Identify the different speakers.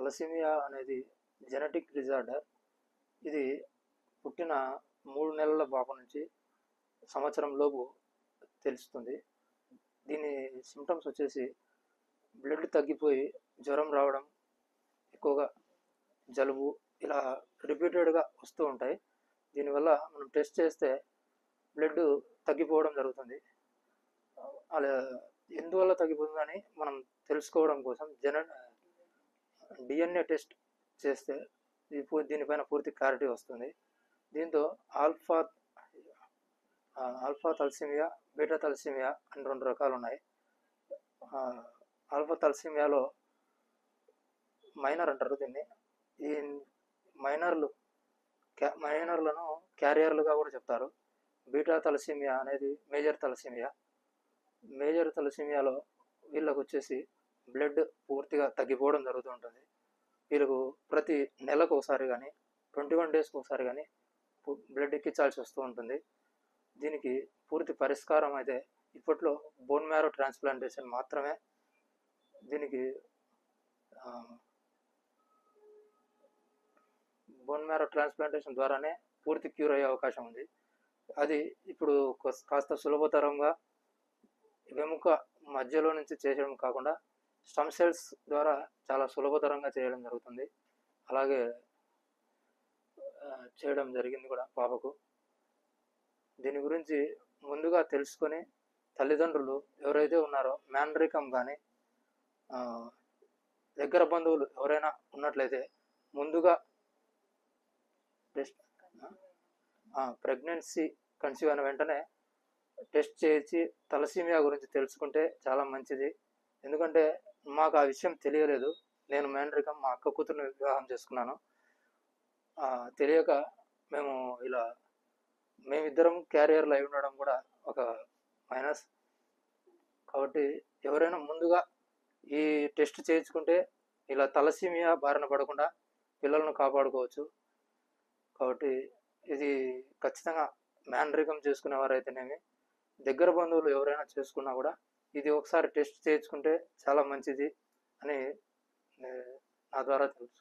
Speaker 1: Thalassaemia అనేది genetic disorder. ఇది పుట్టిన 3 నెలల పాప నుంచి సంవత్సరం లోపు తెలుస్తుంది. దీని సిమ్టమ్స్ వచ్చేసి బ్లడ్ తగ్గిపోయి జ్వరం రావడం, ఎక్కువగా జలుబు ఇలా రిపీటెడ్గా వస్తూ ఉంటాయి. దీనివల్ల మనం టెస్ట్ చేస్తే బ్లడ్ తగ్గిపోవడం జరుగుతుంది. అలా ఎందువల్ల తగ్గిపోతుందని మనం తెలుసుకోవడం కోసం డిఎన్ఏ టెస్ట్ చేస్తే దీనిపైన పూర్తి క్లారిటీ వస్తుంది. దీంతో ఆల్ఫా తలసీమియా, బీటా తలసీమియా అని 2 రకాలు ఉన్నాయి. ఆల్ఫా తలసీమియాలో మైనర్ అంటారు దీన్ని. ఈ మైనర్లను క్యారియర్లుగా కూడా చెప్తారు. బీటా తలసీమియా అనేది మేజర్ తలసీమియాలో వీళ్ళకు వచ్చేసి బ్లడ్ పూర్తిగా తగ్గిపోవడం జరుగుతూ ఉంటుంది. వీళ్ళకు ప్రతి నెలకు ఒకసారి కానీ 21 డేస్కి ఒకసారి కానీ బ్లడ్ ఎక్కించాల్సి వస్తూ ఉంటుంది. దీనికి పూర్తి పరిష్కారం అయితే ఇప్పట్లో బోన్ మ్యారో ట్రాన్స్ప్లాంటేషన్ మాత్రమే. దీనికి బోన్ మ్యారో ట్రాన్స్ప్లాంటేషన్ ద్వారానే పూర్తి క్యూర్ అయ్యే అవకాశం ఉంది. అది ఇప్పుడు కాస్త సులభతరంగా వెముక మధ్యలో నుంచి చేయడం కాకుండా స్టమ్ సెల్స్ ద్వారా చాలా సులభతరంగా చేయడం జరుగుతుంది. అలాగే చేయడం జరిగింది కూడా పాపకు. దీని గురించి ముందుగా తెలుసుకొని తల్లిదండ్రులు ఎవరైతే ఉన్నారో మ్యానరికం కానీ దగ్గర బంధువులు ఎవరైనా ఉన్నట్లయితే ముందుగా ప్రెగ్నెన్సీ కన్సీవ్ అయిన వెంటనే టెస్ట్ చేయించి తలసీమియా గురించి తెలుసుకుంటే చాలా మంచిది. ఎందుకంటే మాకు ఆ విషయం తెలియలేదు. నేను మ్యానరికం మా అక్క కూతురుని వివాహం చేసుకున్నాను. తెలియక మేమిద్దరం క్యారియర్లు అయి ఉండడం కూడా ఒక మైనస్. కాబట్టి ఎవరైనా ముందుగా ఈ టెస్ట్ చేయించుకుంటే ఇలా తలసీమియా బారిన పడకుండా పిల్లలను కాపాడుకోవచ్చు. కాబట్టి ఇది ఖచ్చితంగా మ్యానరికం చేసుకునేవారైతేనేమి, దగ్గర బంధువులు ఎవరైనా చేసుకున్నా కూడా ఇది ఒకసారి టెస్ట్ చేయించుకుంటే చాలా మంచిది అని నా ద్వారా తెలుసు.